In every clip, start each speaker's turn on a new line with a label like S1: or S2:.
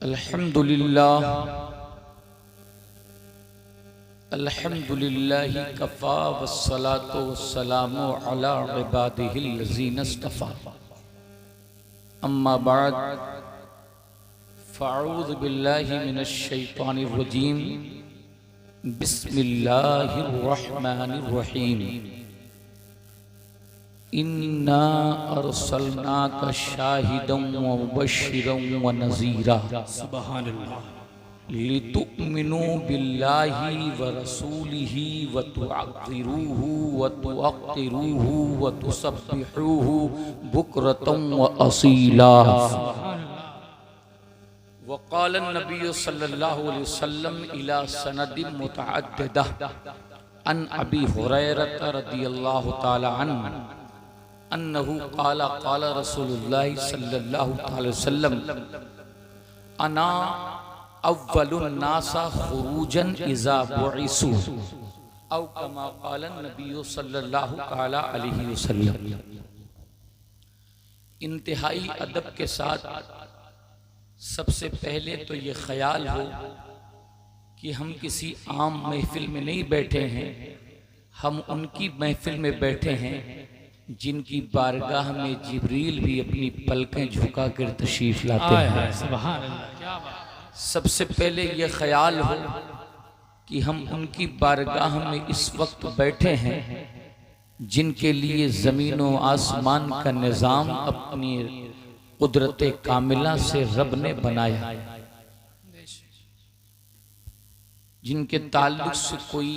S1: अल्हम्दुलिल्लाह अल्हम्दुलिल्लाहि कफ़ा वस्सलातु वस्सलामु अला इबादिहिल लज़ीना इस्तफ़ा अम्मा बाद फ़अऊज़ु बिल्लाहि मिनश शैतानिर रजीम बिस्मिल्लाहिर रहमानिर रहीम इन्ना अरसलनाका शाहिदन व मुबश्शिरन व नज़ीरा सुब्हानल्लाह लितुमिनु बिल्लाहि व रसूलिहि व तुअज़्ज़िरूहु व तुअक्किरूहु व तुसब्बिहूहु बुक्रतन व असीला। वक़ाल नबी सल्लल्लाहु अलैहि वसल्लम इला सनदिन मुतअद्दिदा अन अबी हुरैरह रज़ियल्लाहु तआला अन्हु अन्नहु क़ाला क़ाला रसूलुल्लाह सल्लल्लाहु अलैहि वसल्लम अना अव्वलुन नासा खुरूजन इज़ा बुइसू औ कमा क़ाला नबी सल्लल्लाहु तआला अलैहि वसल्लम। इंतहाई अदब के साथ सबसे पहले तो ये ख्याल हो कि हम किसी आम महफिल में नहीं बैठे हैं, हम उनकी महफिल में बैठे हैं जिनकी बारगाह में जिब्रील भी अपनी पलकें झुका कर तशरीफ लाते हैं। सुभान अल्लाह। सबसे पहले ये ख्याल हो कि हम उनकी बारगाह में इस वक्त बैठे हैं जिनके लिए ज़मीन व आसमान का निज़ाम अपनी कुदरत कामिला से रब ने बनाया, जिनके ताल्लुक से कोई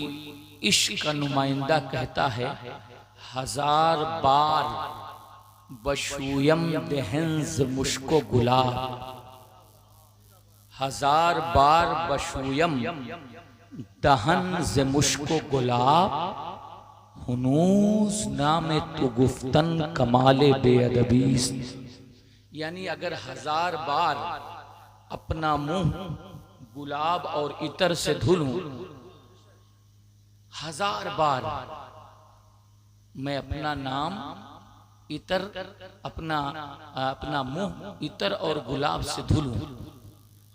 S1: इश्क का नुमाइंदा कहता है हजार बार बशूयम दहंज मुश्को गुलाब, हजार बार बशूयम दहंज मुश्को गुलाब हुनूस नाम तो गुफ्तन कमाले बेअदबीस। यानी अगर हजार बार अपना मुंह गुलाब और इतर से धुलूं, हजार बार मैं अपना नाम इतर अपना मुंह इतर और गुलाब से धुलूं,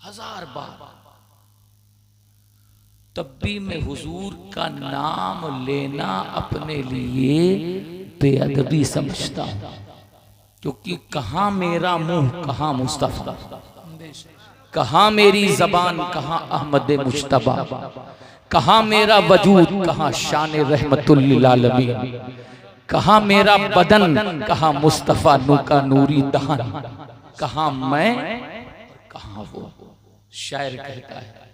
S1: हजार बार, तब भी मैं हुजूर का नाम लेना अपने लिए बेअदबी समझता हूं, क्योंकि कहां मेरा मुंह कहां मुस्तफा, कहां मेरी जबान कहां अहमद मुज्तबा, कहां मेरा वजूद कहां शान रहमतुल लिल आलमीन, कहां मेरा बदन कहां मुस्तफा नू का नूरी दहन, कहां मैं कहां वो। शायर कहता है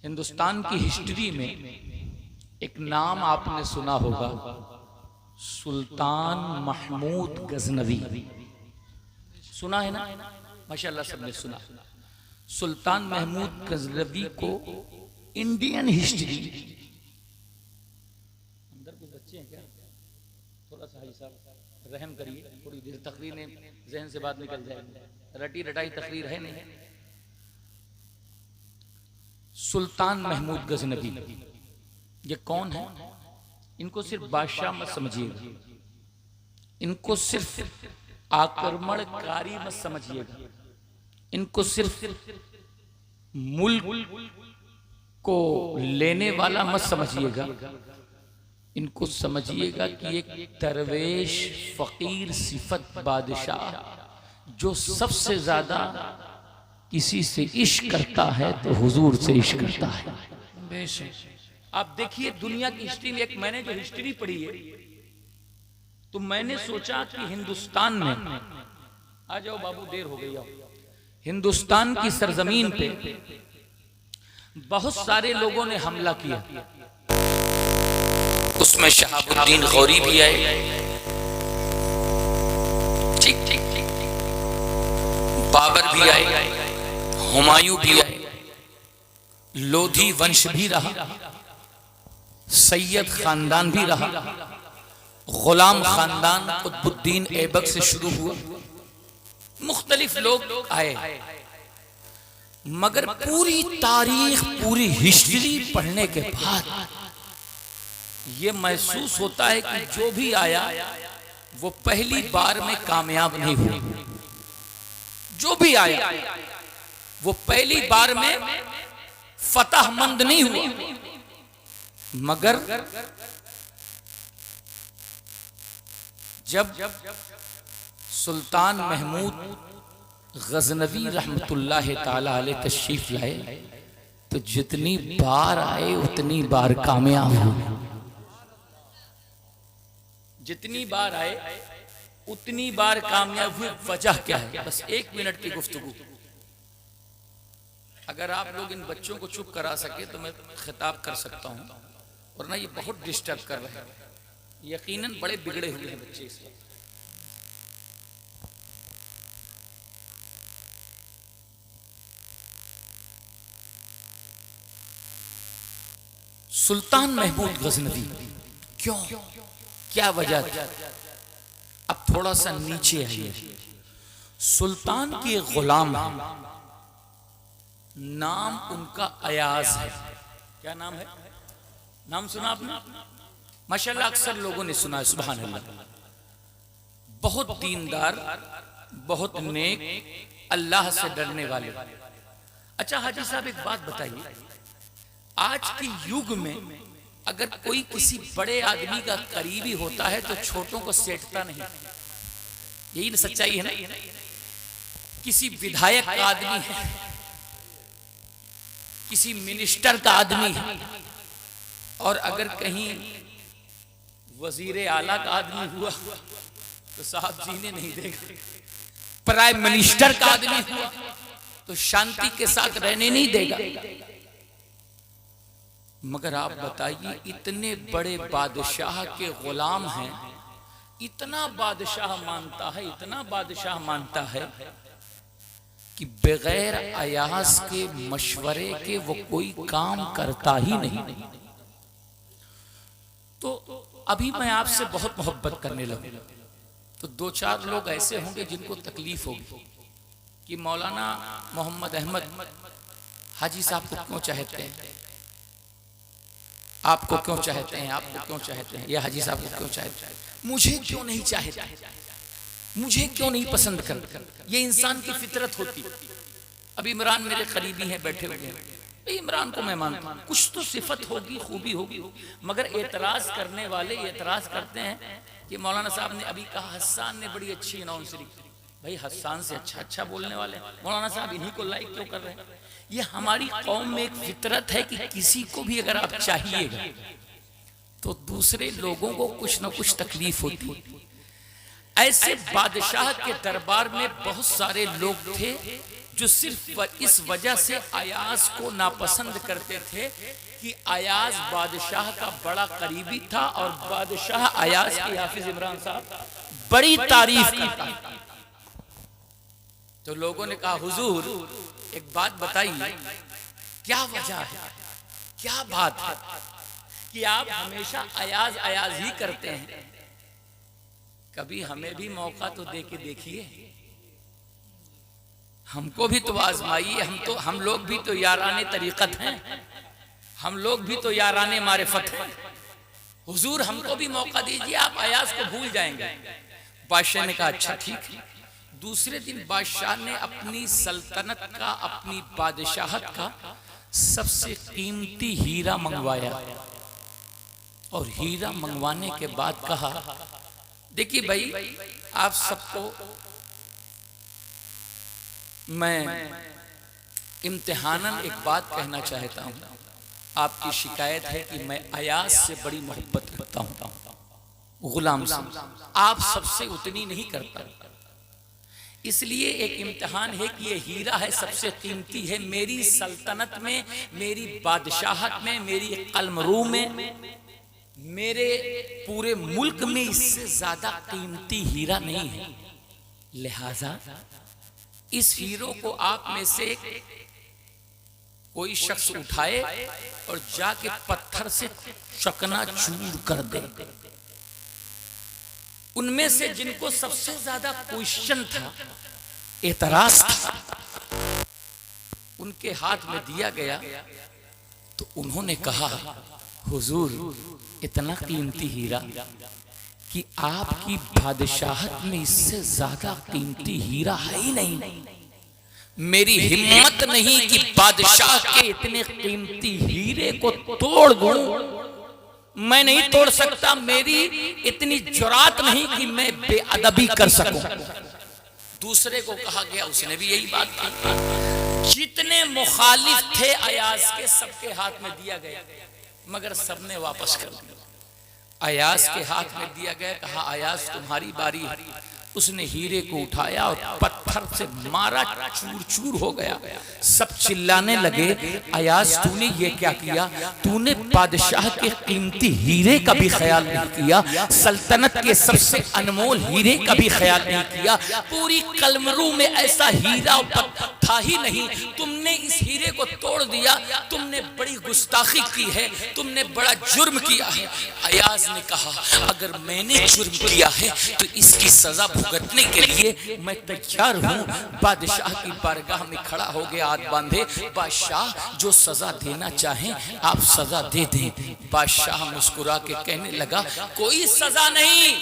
S1: हिंदुस्तान की हिस्ट्री में एक नाम आपने सुना होगा, सुल्तान महमूद गजनवी। सुना है ना? माशाअल्लाह सबने सुना। सुल्तान महमूद गजनवी को इंडियन हिस्ट्री, अंदर कुछ बच्चे हैं क्या? थोड़ा सा हाजी साहब रहम करिए, थोड़ी देर तकरीर ने जहन से बात निकल जाएगी, रटी रटाई तकरीर है नहीं। सुल्तान महमूद गजनवी ये कौन है? इनको सिर्फ बादशाह मत समझिएगा, इनको सिर्फ आक्रमणकारी मत समझिएगा, इनको सिर्फ मुल्क को लेने वाला मत समझिएगा, इनको समझिएगा कि एक दरवेश फकीर सिफत बादशाह जो सबसे ज्यादा किसी से इश्क करता है तो हुजूर से इश्क करता है। आप देखिए दुनिया की हिस्ट्री में, एक मैंने जो हिस्ट्री पढ़ी है तो मैंने सोचा कि हिंदुस्तान में, आ जाओ बाबू देर हो गई, आओ, हिंदुस्तान की सरजमीन पे बहुत सारे लोगों ने हमला किया, उसमें शहाबुद्दीन गौरी भी आए, ठीक ठीक ठीक, बाबर भी आए, हुमायूं भी आए, लोधी वंश भी रहा, सैयद खानदान भी रहा, गुलाम खानदान कुतुबुद्दीन ऐबक से शुरू हुआ, मुख्तलिफ लोग आए, मगर पूरी तारीख पूरी हिस्ट्री पढ़ने के बाद ये महसूस होता है कि जो भी आया वो पहली बार में कामयाब नहीं हुआ, जो भी आया वो पहली बार में फतहमंद नहीं हुआ, मगर जब सुल्तान महमूद गजनवी रहमतुल्लाह ताला अलैह तशरीफ लाए तो जितनी बार आए उतनी बार कामयाब हुए। जितनी बार आए उतनी बार कामयाब हुए। वजह क्या है? बस 1 मिनट की गुफ्तगू। अगर आप लोग इन बच्चों को चुप करा सके तो मैं खिताब कर सकता हूं, वरना ये बहुत डिस्टर्ब कर रहे हैं। यकीनन बड़े बिगड़े हुए हैं बच्चे इस वक्त। सुल्तान महमूद गजनवी क्यों, क्या वजह थी? अब थोड़ा सा नीचे आइए। सुल्तान के गुलाम है, नाम उनका अयाज है। क्या नाम है? नाम सुना आपने? माशाल्लाह अक्सर लोगों ने सुना है। सुभान अल्लाह। बहुत दीनदार, बहुत नेक, अल्लाह से डरने वाले। अच्छा हाजी साहब एक बात बताइए, आज के युग में अगर कोई किसी बड़े आदमी का करीबी होता है तो छोटों को सेठता नहीं। यही ना सच्चाई है ना? किसी विधायक का आदमी है, किसी मिनिस्टर का आदमी है, और अगर कहीं वजीर आला का आदमी हुआ तो साहब जीने नहीं देगा। प्राइम मिनिस्टर का आदमी हुआ तो शांति के साथ रहने नहीं देगा। मगर आप बताइए, इतने बड़े बादशाह के गुलाम हैं, इतना बादशाह मानता है, इतना बादशाह मानता है कि बगैर अयास के मशवरे के वो कोई काम करता ही नहीं। तो अभी मैं आपसे बहुत मोहब्बत करने लगूं तो 2-4 लोग ऐसे होंगे जिनको तकलीफ होगी कि मौलाना मोहम्मद अहमद हाजी साहब को क्यों चाहते हैं, आपको क्यों चाहते हैं, आपको क्यों चाहते हैं, या हाजी साहब को क्यों चाहते हैं, मुझे क्यों नहीं चाहते, मुझे क्यों नहीं पसंद करते। ये इंसान की फितरत होती। अब इमरान मेरे करीबी हैं, बैठे हुए हैं, इमरान को मैं मानता हूं, कुछ तो सिफत होगी, खूबी होगी, मगर एतराज करने वाले एतराज करते हैं कि मौलाना साहब ने अभी कहा हस्सान ने बड़ी अच्छी अनाउंसरी। भाई हस्सान से अच्छा बोलने वाले मौलाना साहब इन्हीं को लाइक क्यों कर रहे हैं? ये हमारी कौम में एक फितरत है कि किसी को भी अगर आप चाहिएगा तो दूसरे लोगों को कुछ ना कुछ तकलीफ होती। ऐसे बादशाह के दरबार में बहुत सारे लोग थे जो सिर्फ इस वजह से अयाज को नापसंद करते थे कि अयाज बादशाह का बड़ा करीबी था और बादशाह अयाज के हाफिज इमरान साहब बड़ी तारीफ करता। तो लोगों ने कहा हुजूर एक बात बताइए, क्या वजह है, क्या बात है कि आप हमेशा अयाज अयाज ही करते हैं? कभी हमें भी मौका तो दे के देखिए, हमको भी तो आजमाइए। हम लोग भी तो याराने तरीकत हैं, हम लोग भी तो याराने मारिफत हैं। हुजूर हमको भी मौका दीजिए, आप अयाज को भूल जाएंगे। बादशाह ने कहा अच्छा ठीक है। दूसरे दिन बादशाह ने अपनी सल्तनत का, अपनी बादशाहत का सबसे कीमती हीरा मंगवाया, और हीरा मंगवाने के बाद कहा देखिए भाई, आप सबको मैं इम्तिहानन एक बात कहना चाहता हूं। आपकी शिकायत है कि मैं अयाज से बड़ी मोहब्बत करता हूं, गुलाम से, आप सबसे उतनी नहीं करता। इसलिए एक इम्तिहान है कि ये हीरा है, सबसे कीमती है। मेरी सल्तनत में, मेरी बादशाहत में, मेरी कलमरू में, मेरे पूरे मुल्क में इससे ज्यादा कीमती हीरा नहीं है। लिहाजा इस हीरो को आप में से कोई शख्स उठाए और जाके पत्थर से चकनाचूर कर दे। उनमें से जिनको सबसे ज्यादा क्वेश्चन था, एतराज था, उनके हाथ में दिया गया। तो उन्होंने कहा हुजूर इतना कीमती हीरा कि आपकी बादशाहत में इससे ज्यादा कीमती हीरा है ही नहीं। मेरी हिम्मत नहीं कि बादशाह के इतने कीमती हीरे को तोड़ दूं, मैं नहीं तोड़ सकता। मेरी इतनी जुरात नहीं कि मैं बेअदबी कर सकूं। दूसरे को कहा गया, उसने भी यही बात की। जितने मुखालिफ थे अयाज के, सबके हाथ में दिया गया, मगर सबने वापस कर दिया। अयाज के हाथ में दिया गया, कहा अयाज तुम्हारी बारी है। उसने हीरे को उठाया और पत्थर से मारा, चूर चूर हो गया। सब चिल्लाने लगे, अयाज तूने ये क्या किया? तूने बादशाह के कीमती हीरे का भी ख्याल नहीं किया, सल्तनत के सबसे अनमोल हीरे का भी ख्याल नहीं किया। पूरी कलमरू में ऐसा हीरा था ही नहीं, तुमने इस हीरे को तोड़ दिया। तुमने बड़ी गुस्ताखी की है, तुमने बड़ा जुर्म किया है। अयाज ने कहा, अगर मैंने जुर्म किया है तो इसकी सजा भुगतने के लिए मैं तैयार हूँ। बादशाह की बारगाह में खड़ा हो गया, हाथ बांधे, बादशाह जो सजा देना चाहें आप सजा दे दें। बादशाह मुस्कुरा के कहने लगा, कोई सजा नहीं।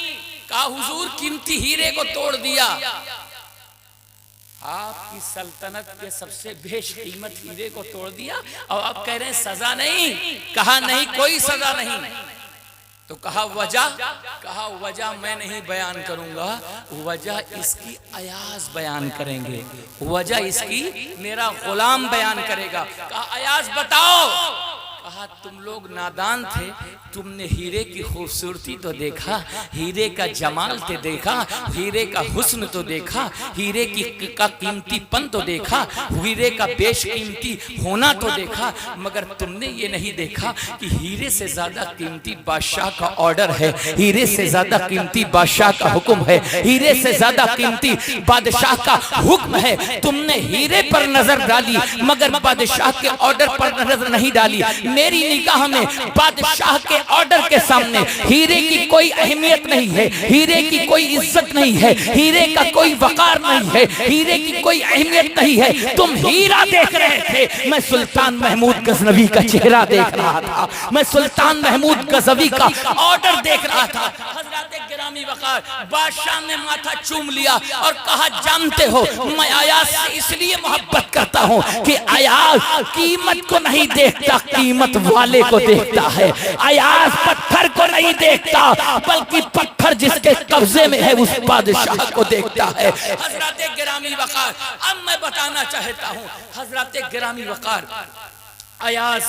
S1: कहा, हुजूर कीमती हीरे को तोड़ दिया, आपकी सल्तनत के सबसे बेशकीमत हीरे को तोड़ दिया और आप कह रहे हैं सजा नहीं। कहा, नहीं कोई सजा नहीं। तो कहा वजह? कहा वजह मैं नहीं बयान करूंगा, वजह इसकी अयाज बयान करेंगे, वजह इसकी मेरा गुलाम बयान करेगा। कहा अयाज बताओ। कहा तुम लोग नादान थे, तुमने हीरे की खूबसूरती तो देखा, हीरे का जमाल तो देखा, हीरे का हुस्न तो देखा, हीरे का कीमतीपन तो देखा, हीरे का बेशकीमती होना तो देखा, मगर तुमने ये नहीं देखा कि हीरे से ज्यादा कीमती बादशाह का ऑर्डर है, हीरे से ज्यादा कीमती बादशाह का हुक्म है, हीरे से ज्यादा कीमती बादशाह का हुक्म है। तुमने हीरे पर नजर डाली मगर बादशाह के ऑर्डर पर नजर नहीं डाली। मेरी निगाह में बादशाह के ऑर्डर के सामने हीरे की कोई अहमियत नहीं है, हीरे की कोई इज्जत नहीं है, हीरे का कोई वकार नहीं है, हीरे की कोई अहमियत नहीं है। तुम हीरा देख रहे थे, मैं सुल्तान महमूद गजनवी का चेहरा देख रहा था, मैं सुल्तान महमूद गजनवी का ऑर्डर देख रहा था। हजरत गिरामी वकार, बादशाह ने माथा चूम लिया और कहा, जानते हो मैं अयाज से इसलिए मोहब्बत करता हूँ कि अयाज कीमत को नहीं देखता, कीमत वाले को देखता है। अयाज पत्थर को नहीं देखता, बल्कि पत्थर जिसके कब्जे में है उस बादशाह को देखता है। हजरत गिरामी वकार, अब मैं बताना चाहता हूँ, हजरत गिरामी वकार, अयाज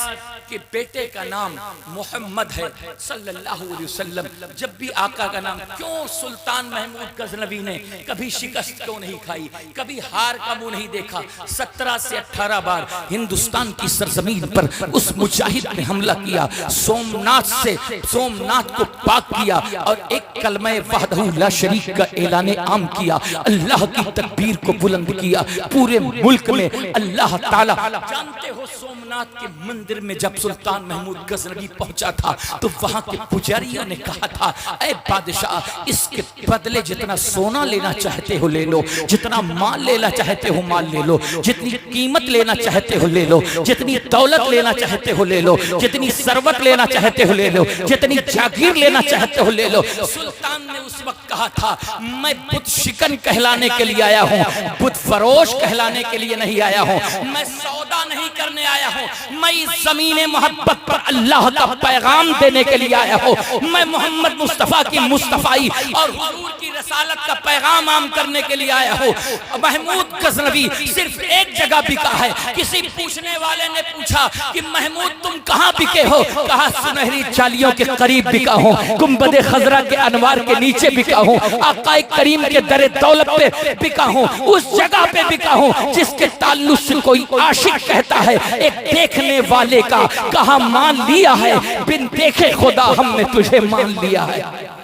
S1: के बेटे का नाम मोहम्मद है सल्लल्लाहु अलैहि वसल्लम। जब भी आका का नाम, क्यों सुल्तान महमूद गजनवी ने कभी शिकस्त क्यों नहीं खाई, कभी हार का मुंह नहीं देखा? 17 से 18 बार हिंदुस्तान की सरजमीन पर उस मुजाहिद ने हमला किया, सोमनाथ को पाक किया और एक कलमा वहदहू ला शरीक का ऐलान आम किया, अल्लाह की तकबीर को बुलंद किया पूरे मुल्क में। अल्लाह ताला, जानते हो सोमनाथ के मंदिर में जब सुल्तान महमूद गजनवी पहुंचा था तो वहां के पुजारियों ने कहा था, ऐ बादशाह इसके बदले जितना सोना लेना चाहते हो ले लो, जितना माल लेना चाहते हो माल ले लो, जितनी कीमत लेना चाहते हो ले लो, जितनी दौलत लेना चाहते हो ले लो, जितनी सरवत लेना चाहते हो ले लो, जितनी जागीर लेना चाहते हो ले लो। सुल्तान ने उस वक्त कहा था, मैं बुत शिकन कहलाने के लिए आया हूँ, बुत फरोश कहलाने के लिए नहीं आया हूँ, मैं सौदा नहीं करने आया हूँ, मैं इस ज़मीने मोहब्बत पर अल्लाह का पैगाम देने के लिए आया हूँ, मैं मोहम्मद मुस्तफ़ा की मुस्तफ़ाई और हुजूर की रसालत का पैगाम आम करने के लिए आया हूँ। महमूद गजनवी सिर्फ एक जगह बिका है। किसी पूछने वाले ने पूछा कि महमूद तुम कहाँ बिके हो? कहा, सुनहरी चालियों के करीब बिका हूँ, गुंबद खजरा के अनवार के नीचे बिका हूँ, आकाए करीम के दरे दौलत पे बिका हूँ, उस जगह पे बिका हूँ जिसके ताल्लुक से कोई आशिक कहता है, एक देखने वाले का कहा मान लिया है, बिन देखे खुदा हमने तुझे मान लिया है।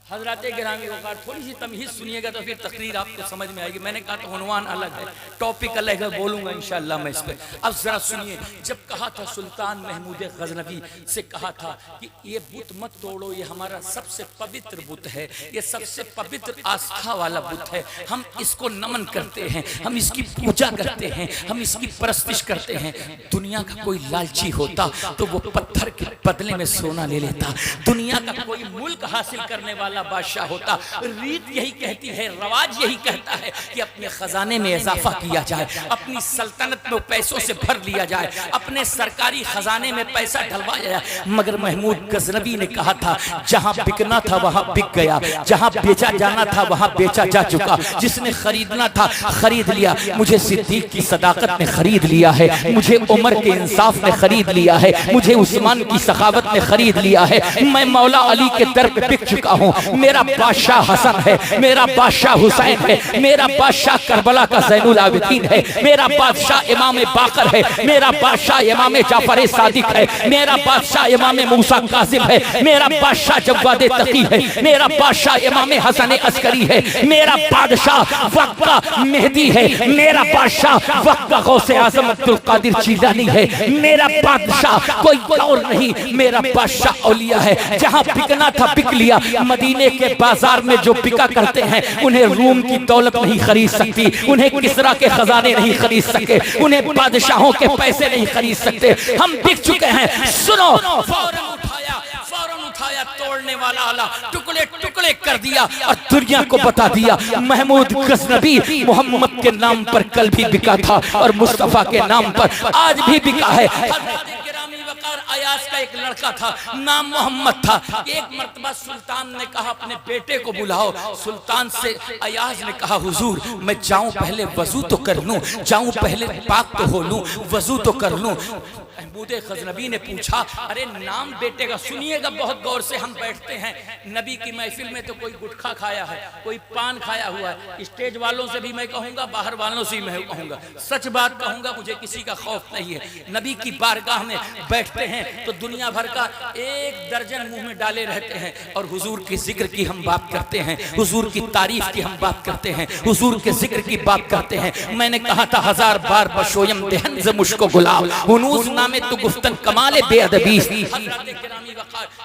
S1: हजरत गिरामी वकार, थोड़ी सी तमहीज़ सुनिएगा तो फिर तकरीर आपको समझ में आएगी। मैंने कहा तो उन्वान अलग है, टॉपिक अलग है, बोलूँगा इंशाअल्लाह मैं इस पर। अब ज़रा सुनिए, जब कहा था सुल्तान महमूद गजनवी से कहा था कि ये बुत मत तोड़ो, ये हमारा सबसे पवित्र बुत है, ये सबसे पवित्र आस्था वाला बुत है, हम इसको नमन करते हैं, हम इसकी पूजा करते हैं, हम इसकी परस्तिश करते हैं। दुनिया का कोई लालची होता तो वो पत्थर पत्थर के बदले में सोना ले लेता। दुनिया का कोई मुल्क हासिल करने वाला बादशाह होता, रीत यही कहती है, रवाज यही कहता है कि अपने खजाने में इजाफा किया जाए, अपनी सल्तनत में पैसों से भर लिया जाए, अपने सरकारी खजाने में पैसा डलवाया जाए। मगर महमूद गजनवी ने कहा था, जहां बिकना था वहां बिक गया, जहां बेचा जाना था वहां बेचा जा चुका। जिसने खरीदना था खरीद लिया। मुझे सिद्दीक की सदाकत ने खरीद लिया है, मुझे उमर के इंसाफ ने खरीद लिया है, मुझे उस्मान की सखावत ने खरीद लिया है। मैं मौला अली के दर पे बिक चुका हूँ। मेरा बादशाह हसन है, मेरा बादशाह हुसैन है, मेरा बादशाह करबला का ज़ैनुल आबिदीन है, मेरा बादशाह इमाम बाकर है, मेरा बादशाह इमाम जाफर सादिक है, मेरा बादशाह इमाम मूसा कासिम है, मेरा बादशाह जव्वाद तकी है, मेरा बादशाह इमाम हसन अस्करी है, मेरा बादशाह वक्त का मेहदी है, मेरा बादशाह वक्त का गौसे आज़म अब्दुल कादिर जीलानी है, मेरा बादशाह कोई और नहीं, मेरा बादशाह औलिया है। जहां बिकना था बिक लिया। मदीने के बाजार में जो बिका करते हैं उन्हें रूम की दौलत नहीं खरीद सकती, उन्हें किसरा के खजाने नहीं खरीद सके, उन्हें बादशाहों के पैसे नहीं खरीद सकते। हम बिक चुके हैं। सुनो, फौरन उठाया तोड़ने वाला आला, टुकड़े टुकड़े कर दिया और दुनिया को बता दिया महमूद गजनवी मोहम्मद के नाम पर कल भी बिका था और मुस्तफा के नाम पर आज भी बिका है। अयाज का एक लड़का था, नाम मोहम्मद था। एक मर्तबा सुल्तान ने कहा अपने बेटे को बुलाओ। सुल्तान से अयाज ने कहा, हुजूर मैं जाऊं पहले वजू तो कर लूं, जाऊं पहले पाक तो हो लूं, वजू तो कर लूं। महमूद गजनवी ने पूछा, अरे नाम बेटे का सुनिएगा बहुत गौर से। हम बैठते हैं नबी की महफिल में तो कोई गुटखा खाया है, कोई पान खाया हुआ है। स्टेज वालों से भी मैं कहूंगा, बाहर वालों से भी मैं कहूंगा, सच बात कहूंगा, मुझे किसी का खौफ नहीं है। नबी की बारगाह में बैठते हैं तो दुनिया भर का 1 दर्जन मुंह में डाले रहते हैं और हुजूर के जिक्र की हम बात करते हैं, हुजूर की तारीफ की हम बात करते हैं, हुजूर के जिक्र की बात करते हैं। मैंने कहा था 1000 बार बशोयम देहन से मुश्को गुलाब हुनूस नामे तो गुफ्तन कमाले बेअदबी।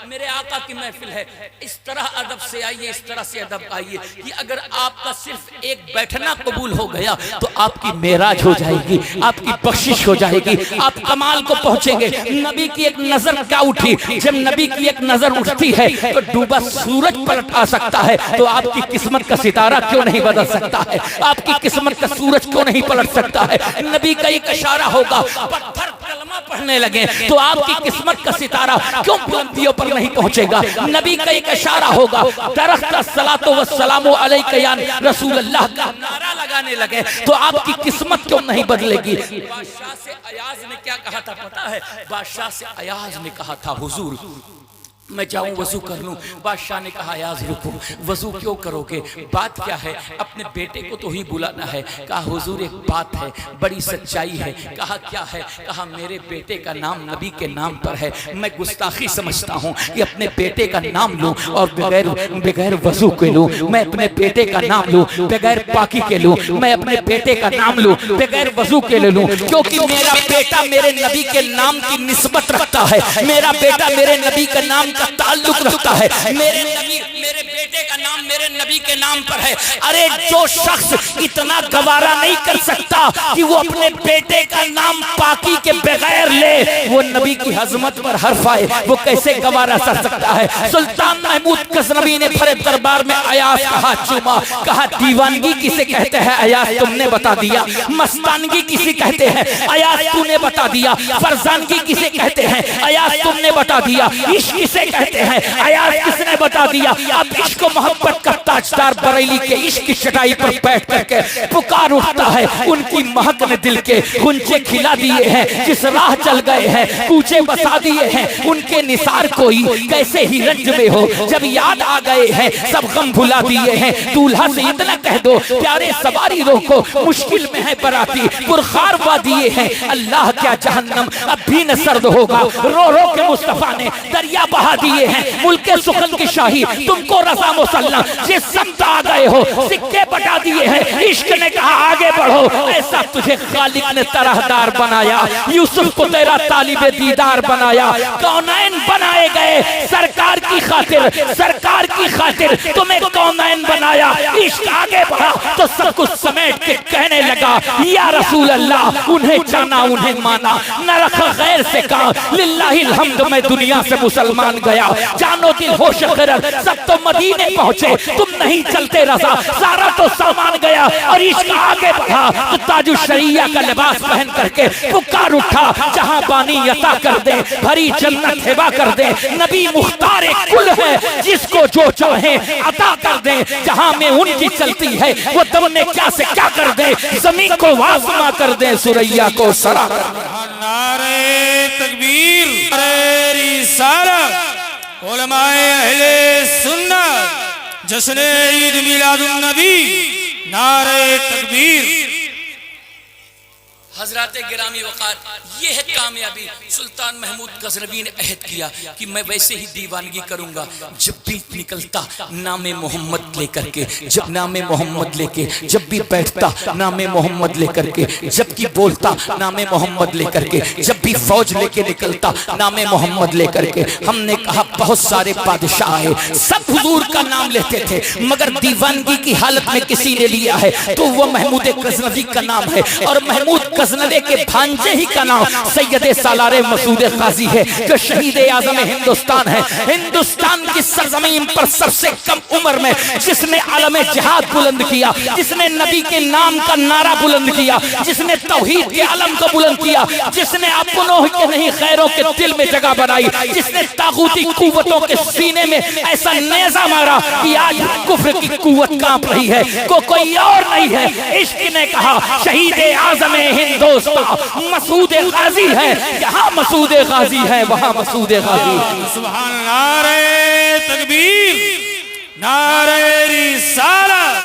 S1: मेरे आका की महफिल है, इस तरह अदब से आइए, इस तरह से अदब आइए कि अगर आपका सिर्फ एक बैठना कबूल हो गया तो आपकी मेराज हो जाएगी, आपकी बख्शिश हो जाएगी, आप कमाल को पहुंचेंगे। नबी की एक नजर क्या उठी, जब नबी की एक नजर उठती है तो डूबा सूरज पलट आ सकता है, तो आपकी किस्मत का सितारा क्यों नहीं बदल सकता है, आपकी किस्मत का सूरज क्यों नहीं पलट सकता है। नबी का एक इशारा होगा, पत्थर कलमा पढ़ने लगे तो आपकी किस्मत का सितारा क्यों बुलंदियों पर नहीं पहुंचेगा। नबी का एक इशारा होगा, दरख्त सलातो व सलामो अलैका या रसूल अल्लाह का नारा लगाने लगे तो आपकी किस्मत क्यों नहीं बदलेगी। बादशाह से अयाज ने क्या कहा था पता है? बादशाह से अयाज ने कहा था, हुजूर मैं जाऊं वजू कर लूं। बादशाह ने कहा, याज रुको, वजू क्यों करोगे, बात क्या है? अपने बेटे को तो ही बुलाना है। कहा, हुजूर एक बात है, बड़ी सच्चाई है। कहा, क्या है? कहा, मेरे बेटे का नाम नबी के नाम पर है। मैं गुस्ताखी समझता हूँ कि अपने बेटे का नाम लूँ और बगैर वजू के लूँ। मैं अपने बेटे का नाम लूँ बगैर पाकी के लूँ। मैं अपने बेटे का नाम लूँ बगैर वजू के ले लूँ, क्योंकि मेरा बेटा मेरे नबी के नाम की निस्बत रखता है, मेरा बेटा मेरे नबी के नाम का ताल्लुक रखता है, मेरे बेटे का नाम मेरे नबी के नाम पर है। अरे जो शख्स इतना गवारा नहीं कर सकता कि वो अपने बेटे का नाम पाकी के बगैर ले, वो नबी की हजमत पर हर्फ आए, वो कैसे गवारा कर सकता है। सुल्तान महमूद गजनवी ने भरे दरबार में अयाज कहा, चूमा, कहा दीवानगी किसे कहते हैं अयाज तुमने बता दिया, मस्तानगी किसे कहते हैं अयाज तूने बता दिया, फरजानगी किसे कहते हैं अयाज तुमने बता दिया, इश्क किसे कहते हैं अयाज किसने बता दिया। अब इश्क मोहब्बत का ताजदार बरेली के इश्क की चटाई पर बैठ करके पुकार उठता है, उनकी महक ने दिल के गुंचे खिला दिए हैं, जिस राह चल गए हैं कूचे बसा दिए हैं, उनके निसार कोई कैसे ही रंज में हो, जब याद आ गए हैं सब गम भुला दिए हैं। दूल्हा से इतना कह दो प्यारे सवारी रोको, मुश्किल में है बराती पुरखार दिए हैं, अल्लाह क्या जहन्नम अब भी न सर्द होगा। रो रो के मुस्तफा ने दरिया बहा दिए हैं, मुल्के सुखन की शाही तुमको रज़ा मुसल्लम, जिस समत आ गए हो सिक्के बटा दिए हैं। इश्क ने कहा आगे बढ़ो, ऐसा तुझे खालिक ने तरहदार बनाया, यूसुफ को तेरा तालिबे दीदार बनाया, कौनैन बनाया ले गए सरकार की खातिर, सरकार की खातिर तुम्हें कौनैन बनाया। इश्क आगे बढ़ा तो सब कुछ समेट के कहने लगा या रसूल अल्लाह, उन्हें जाना उन्हें माना, न रखा गैर से कहा लिल्लाहिल हम्द, मैं दुनिया से मुसलमान गया। जानो दिल होश खैरत सब तो मदीने पहुंचे, तुम नहीं चलते रजा, सारा तो सामान गया। और इश्क आगे बढ़ा तो ताजु शरिया का लिबास पहन करके पुकार उठा, जहां बानी अता कर दे, भरी जन्नत हिबा कर दे। नबी मुख्तार कुल है, जिसको जो चाहे अता कर दे। जहां में उनकी चलती है वो दम ने क्या से क्या कर दे, जमीन को वासमा कर दे, सुरैया को सरा कर दे।
S2: नारे तकबीर, नारे रिसालत, उलमाए अहले सुन्नत, जश्न ईद मिलादुन नबी, नारे तकबीर।
S1: हजरत गिरामी वक़ार, ये है कामयाबी। सुल्तान महमूद गजनवी ने अहद किया कि मैं वैसे ही दीवानगी करूंगा। जब भी निकलता नामे मोहम्मद लेकर के, जब नामे मोहम्मद लेके, जब भी बैठता नामे मोहम्मद लेकर के, जब की बोलता नामे मोहम्मद लेकर के, जब भी फौज लेके निकलता नामे मोहम्मद लेकर के। हमने कहा बहुत सारे बादशाह आए, सब हुजूर का नाम लेते थे, मगर दीवानगी की हालत में किसी ने लिया है तो वो महमूद गजनवी का नाम है। और महमूद गजनवी के भांजे ही का नाम सैयदे सालारे मसूद गाजी है, जो शहीद आजम हिंदुस्तान है। हिंदुस्तान की सरजमीन पर सबसे कम उम्र में जिसने आलम जिहाद बुलंद किया, जिसने नबी के नाम का नारा बुलंद किया, जिसने तौहीद के आलम को बुलंद किया, जिसने अपनों के नहीं खैरों के दिल में जगह बनाई, जिसने तागूती कुव्वतों के सीने में ऐसा नेजा मारा कि आज कुफ्र की कुव्वत कांप रही है, कोई और नहीं है। इश्क ने कहा शहीद आजम हिंदुस्तान मसूद गाजी है, यहाँ मसूद गाजी है, वहाँ मसूद गाजी।
S2: सुभान, नारे तकबीर, नारे रिसालत।